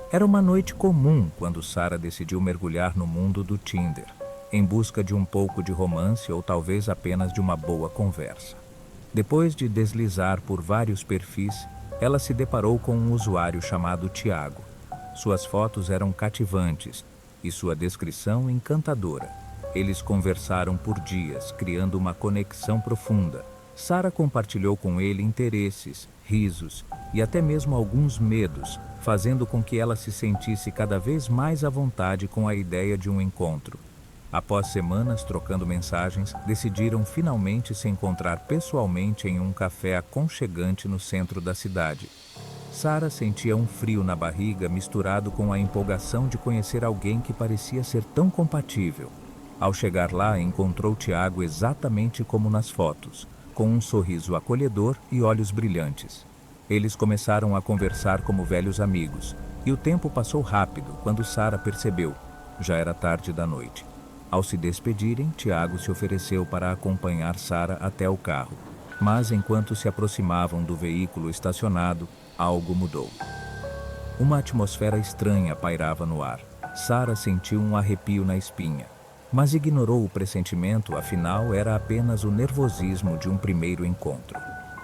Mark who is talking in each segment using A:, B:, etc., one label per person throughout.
A: Era uma noite comum quando Sarah decidiu mergulhar no mundo do Tinder, em busca de um pouco de romance ou talvez apenas de uma boa conversa. Depois de deslizar por vários perfis, ela se deparou com um usuário chamado Tiago. Suas fotos eram cativantes e sua descrição encantadora. Eles conversaram por dias, criando uma conexão profunda. Sarah compartilhou com ele interesses, risos e até mesmo alguns medos, fazendo com que ela se sentisse cada vez mais à vontade com a ideia de um encontro. Após semanas trocando mensagens, decidiram finalmente se encontrar pessoalmente em um café aconchegante no centro da cidade. Sarah sentia um frio na barriga misturado com a empolgação de conhecer alguém que parecia ser tão compatível. Ao chegar lá, encontrou Tiago exatamente como nas fotos, com um sorriso acolhedor e olhos brilhantes. Eles começaram a conversar como velhos amigos, e o tempo passou rápido quando Sarah percebeu. Já era tarde da noite. Ao se despedirem, Tiago se ofereceu para acompanhar Sarah até o carro. Mas enquanto se aproximavam do veículo estacionado, algo mudou. Uma atmosfera estranha pairava no ar. Sarah sentiu um arrepio na espinha, mas ignorou o pressentimento, afinal era apenas o nervosismo de um primeiro encontro.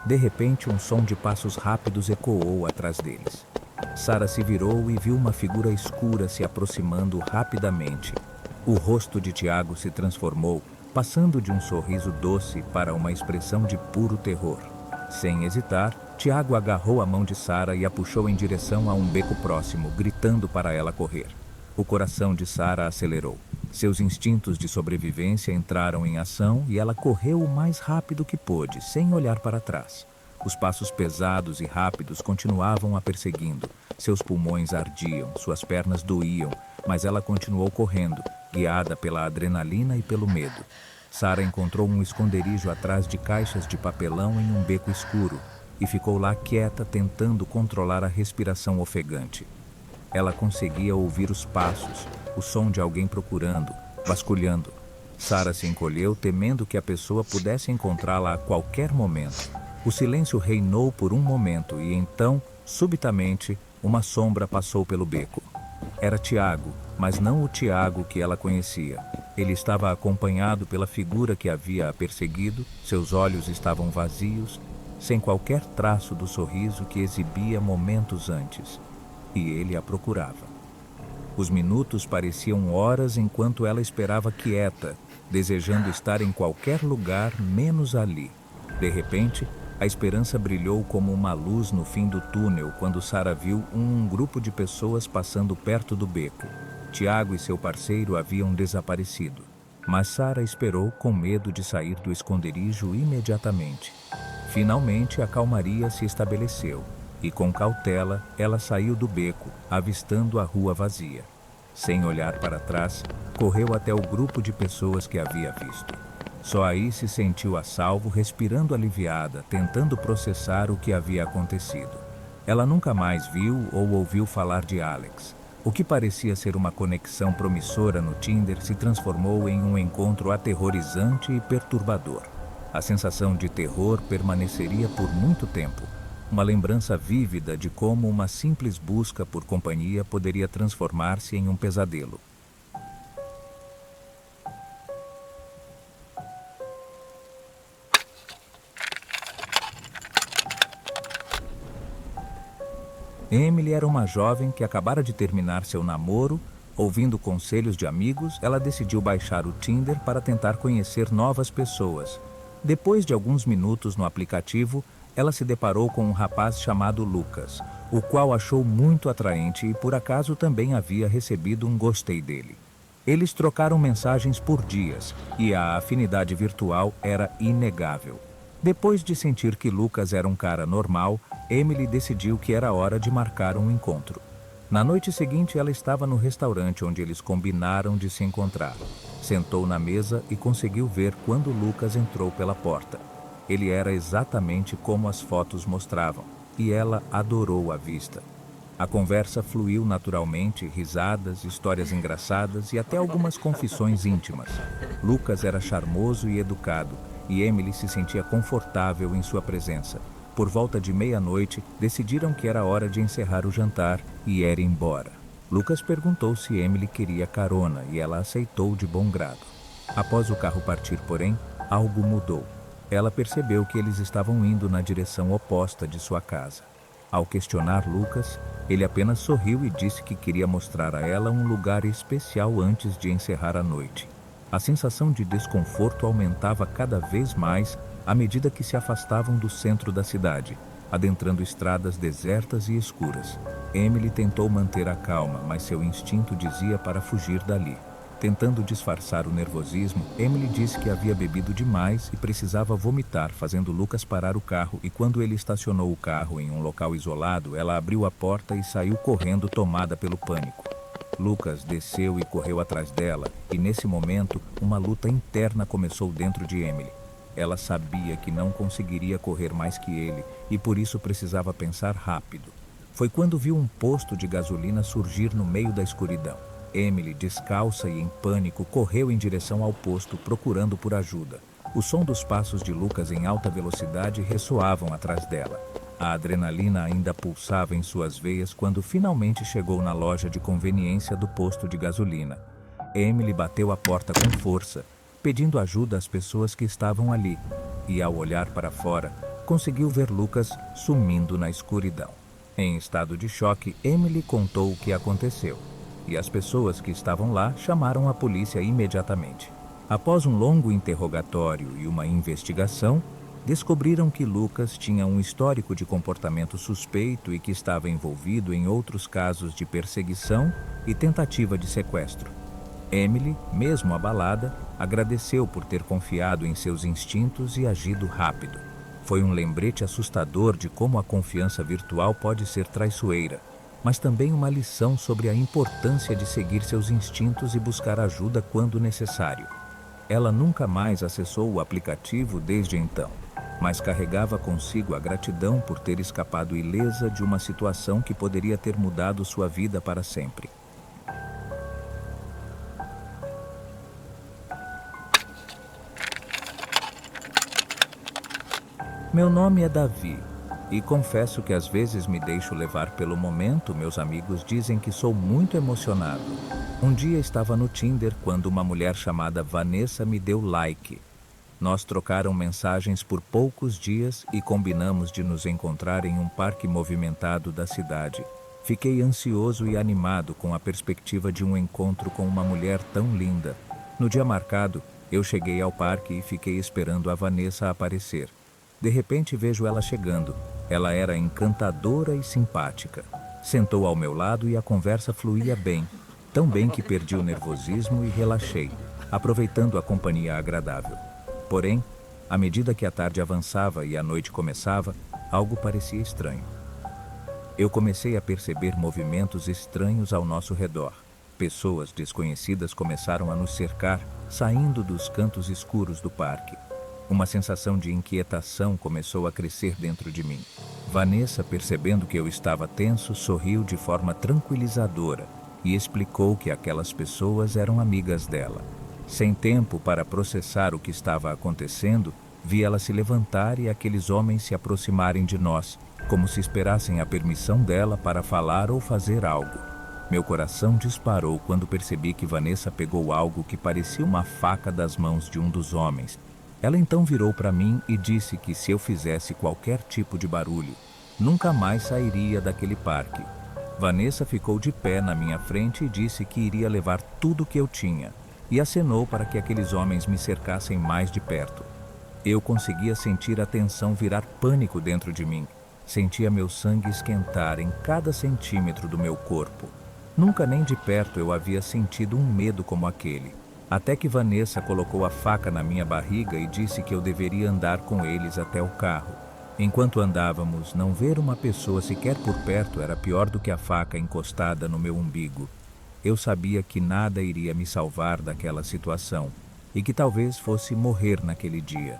A: De repente, um som de passos rápidos ecoou atrás deles. Sarah se virou e viu uma figura escura se aproximando rapidamente. O rosto de Tiago se transformou, passando de um sorriso doce para uma expressão de puro terror. Sem hesitar, Tiago agarrou a mão de Sarah e a puxou em direção a um beco próximo, gritando para ela correr. O coração de Sarah acelerou. Seus instintos de sobrevivência entraram em ação e ela correu o mais rápido que pôde, sem olhar para trás. Os passos pesados e rápidos continuavam a perseguindo. Seus pulmões ardiam, suas pernas doíam, mas ela continuou correndo, guiada pela adrenalina e pelo medo. Sarah encontrou um esconderijo atrás de caixas de papelão em um beco escuro e ficou lá quieta, tentando controlar a respiração ofegante. Ela conseguia ouvir os passos, o som de alguém procurando, vasculhando. Sarah se encolheu, temendo que a pessoa pudesse encontrá-la a qualquer momento. O silêncio reinou por um momento e então, subitamente, uma sombra passou pelo beco. Era Tiago, mas não o Tiago que ela conhecia. Ele estava acompanhado pela figura que havia a perseguido, seus olhos estavam vazios, sem qualquer traço do sorriso que exibia momentos antes. E ele a procurava. Os minutos pareciam horas enquanto ela esperava quieta, desejando estar em qualquer lugar menos ali. De repente, a esperança brilhou como uma luz no fim do túnel quando Sarah viu um grupo de pessoas passando perto do beco. Tiago e seu parceiro haviam desaparecido, mas Sarah esperou com medo de sair do esconderijo imediatamente. Finalmente, a calmaria se estabeleceu. E com cautela, ela saiu do beco, avistando a rua vazia. Sem olhar para trás, correu até o grupo de pessoas que havia visto. Só aí se sentiu a salvo, respirando aliviada, tentando processar o que havia acontecido. Ela nunca mais viu ou ouviu falar de Alex. O que parecia ser uma conexão promissora no Tinder se transformou em um encontro aterrorizante e perturbador. A sensação de terror permaneceria por muito tempo. Uma lembrança vívida de como uma simples busca por companhia poderia transformar-se em um pesadelo. Emily era uma jovem que acabara de terminar seu namoro. Ouvindo conselhos de amigos, ela decidiu baixar o Tinder para tentar conhecer novas pessoas. Depois de alguns minutos no aplicativo, ela se deparou com um rapaz chamado Lucas, o qual achou muito atraente e por acaso também havia recebido um gostei dele. Eles trocaram mensagens por dias e a afinidade virtual era inegável. Depois de sentir que Lucas era um cara normal, Emily decidiu que era hora de marcar um encontro. Na noite seguinte, ela estava no restaurante onde eles combinaram de se encontrar. Sentou na mesa e conseguiu ver quando Lucas entrou pela porta. Ele era exatamente como as fotos mostravam, e ela adorou a vista. A conversa fluiu naturalmente, risadas, histórias engraçadas e até algumas confissões íntimas. Lucas era charmoso e educado, e Emily se sentia confortável em sua presença. Por volta de meia-noite, decidiram que era hora de encerrar o jantar e ir embora. Lucas perguntou se Emily queria carona e ela aceitou de bom grado. Após o carro partir, porém, algo mudou. Ela percebeu que eles estavam indo na direção oposta de sua casa. Ao questionar Lucas, ele apenas sorriu e disse que queria mostrar a ela um lugar especial antes de encerrar a noite. A sensação de desconforto aumentava cada vez mais à medida que se afastavam do centro da cidade, adentrando estradas desertas e escuras. Emily tentou manter a calma, mas seu instinto dizia para fugir dali. Tentando disfarçar o nervosismo, Emily disse que havia bebido demais e precisava vomitar, fazendo Lucas parar o carro, e quando ele estacionou o carro em um local isolado, ela abriu a porta e saiu correndo, tomada pelo pânico. Lucas desceu e correu atrás dela, e nesse momento, uma luta interna começou dentro de Emily. Ela sabia que não conseguiria correr mais que ele, e por isso precisava pensar rápido. Foi quando viu um posto de gasolina surgir no meio da escuridão. Emily, descalça e em pânico, correu em direção ao posto, procurando por ajuda. O som dos passos de Lucas em alta velocidade ressoavam atrás dela. A adrenalina ainda pulsava em suas veias quando finalmente chegou na loja de conveniência do posto de gasolina. Emily bateu a porta com força, pedindo ajuda às pessoas que estavam ali, e ao olhar para fora, conseguiu ver Lucas sumindo na escuridão. Em estado de choque, Emily contou o que aconteceu, e as pessoas que estavam lá chamaram a polícia imediatamente. Após um longo interrogatório e uma investigação, descobriram que Lucas tinha um histórico de comportamento suspeito e que estava envolvido em outros casos de perseguição e tentativa de sequestro. Emily, mesmo abalada, agradeceu por ter confiado em seus instintos e agido rápido. Foi um lembrete assustador de como a confiança virtual pode ser traiçoeira, mas também uma lição sobre a importância de seguir seus instintos e buscar ajuda quando necessário. Ela nunca mais acessou o aplicativo desde então, mas carregava consigo a gratidão por ter escapado ilesa de uma situação que poderia ter mudado sua vida para sempre. Meu nome é Davi, e confesso que às vezes me deixo levar pelo momento. Meus amigos dizem que sou muito emocionado. Um dia estava no Tinder quando uma mulher chamada Vanessa me deu like. Nós trocaram mensagens por poucos dias e combinamos de nos encontrar em um parque movimentado da cidade. Fiquei ansioso e animado com a perspectiva de um encontro com uma mulher tão linda. No dia marcado, eu cheguei ao parque e fiquei esperando a Vanessa aparecer. De repente vejo ela chegando. Ela era encantadora e simpática. Sentou ao meu lado e a conversa fluía bem, tão bem que perdi o nervosismo e relaxei, aproveitando a companhia agradável. Porém, à medida que a tarde avançava e a noite começava, algo parecia estranho. Eu comecei a perceber movimentos estranhos ao nosso redor. Pessoas desconhecidas começaram a nos cercar, saindo dos cantos escuros do parque. Uma sensação de inquietação começou a crescer dentro de mim. Vanessa, percebendo que eu estava tenso, sorriu de forma tranquilizadora e explicou que aquelas pessoas eram amigas dela. Sem tempo para processar o que estava acontecendo, vi ela se levantar e aqueles homens se aproximarem de nós, como se esperassem a permissão dela para falar ou fazer algo. Meu coração disparou quando percebi que Vanessa pegou algo que parecia uma faca das mãos de um dos homens. Ela então virou para mim e disse que se eu fizesse qualquer tipo de barulho, nunca mais sairia daquele parque. Vanessa ficou de pé na minha frente e disse que iria levar tudo que eu tinha, e acenou para que aqueles homens me cercassem mais de perto. Eu conseguia sentir a tensão virar pânico dentro de mim. Sentia meu sangue esquentar em cada centímetro do meu corpo. Nunca nem de perto eu havia sentido um medo como aquele. Até que Vanessa colocou a faca na minha barriga e disse que eu deveria andar com eles até o carro. Enquanto andávamos, não ver uma pessoa sequer por perto era pior do que a faca encostada no meu umbigo. Eu sabia que nada iria me salvar daquela situação e que talvez fosse morrer naquele dia.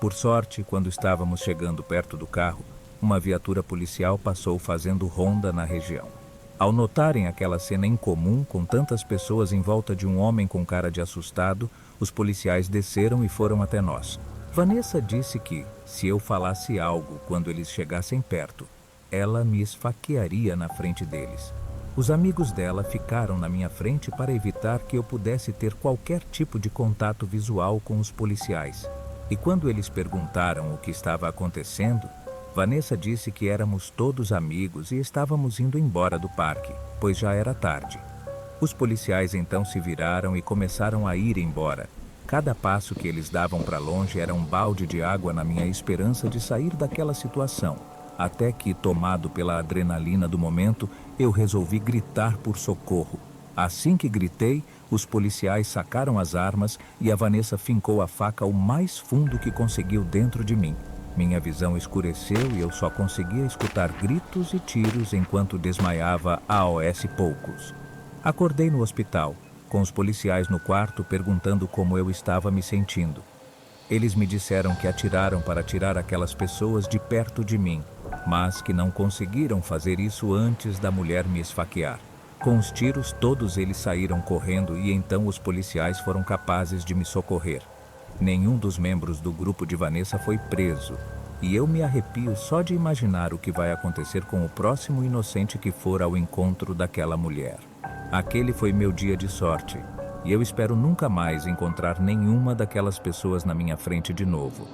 A: Por sorte, quando estávamos chegando perto do carro, uma viatura policial passou fazendo ronda na região. Ao notarem aquela cena incomum, com tantas pessoas em volta de um homem com cara de assustado, os policiais desceram e foram até nós. Vanessa disse que, se eu falasse algo quando eles chegassem perto, ela me esfaquearia na frente deles. Os amigos dela ficaram na minha frente para evitar que eu pudesse ter qualquer tipo de contato visual com os policiais. E quando eles perguntaram o que estava acontecendo, Vanessa disse que éramos todos amigos e estávamos indo embora do parque, pois já era tarde. Os policiais então se viraram e começaram a ir embora. Cada passo que eles davam para longe era um balde de água na minha esperança de sair daquela situação. Até que, tomado pela adrenalina do momento, eu resolvi gritar por socorro. Assim que gritei, os policiais sacaram as armas e a Vanessa fincou a faca o mais fundo que conseguiu dentro de mim. Minha visão escureceu e eu só conseguia escutar gritos e tiros enquanto desmaiava a OS poucos. Acordei no hospital, com os policiais no quarto perguntando como eu estava me sentindo. Eles me disseram que atiraram para tirar aquelas pessoas de perto de mim, mas que não conseguiram fazer isso antes da mulher me esfaquear. Com os tiros, todos eles saíram correndo e então os policiais foram capazes de me socorrer. Nenhum dos membros do grupo de Vanessa foi preso, e eu me arrepio só de imaginar o que vai acontecer com o próximo inocente que for ao encontro daquela mulher. Aquele foi meu dia de sorte, e eu espero nunca mais encontrar nenhuma daquelas pessoas na minha frente de novo.